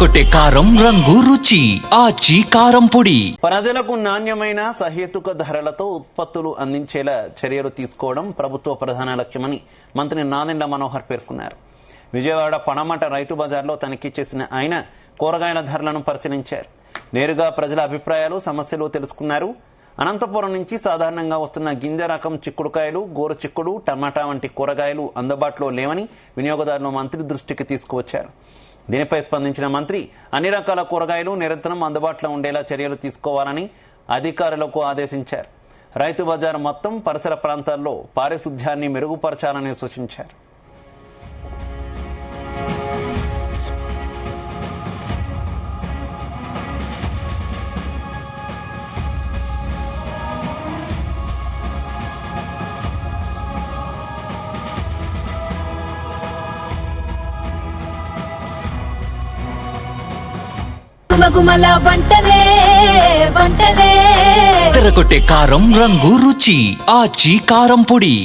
ఎర్రగొట్టే కారం రంగు రుచి ఆచి కారం పొడి. ప్రజలకు నాణ్యమైన సహేతుక ధరలతో ఉత్పత్తులు అందించేలా చర్యలు తీసుకోవడం ప్రభుత్వ ప్రధాన లక్ష్యమని మంత్రి నాదెండ్ల మనోహర్ పేర్కొన్నారు. విజయవాడ పనమట రైతు బజార్లో తనిఖీ చేసిన ఆయన కూరగాయల ధరలను పరిశీలించారు. నేరుగా ప్రజల అభిప్రాయాలు, సమస్యలు తెలుసుకున్నారు. అనంతపురం నుంచి సాధారణంగా వస్తున్న గింజ రకం చిక్కుడుకాయలు, గోరు చిక్కుడు, టమాటా వంటి కూరగాయలు అందుబాటులో లేవని వినియోగదారులు మంత్రి దృష్టికి తీసుకువచ్చారు. దీనిపై స్పందించిన మంత్రి అన్ని రకాల కూరగాయలు నిరంతరం అందుబాటులో ఉండేలా చర్యలు తీసుకోవాలని అధికారులకు ఆదేశించారు. రైతు బజార్ మొత్తం పరిసర ప్రాంతాల్లో పారిశుధ్యాన్ని మెరుగుపరచాలని సూచించారు. గుమగుమల వంటలే వంటలే ఎర్రగొట్టే కారం రంగు రుచి ఆచి కారం పొడి.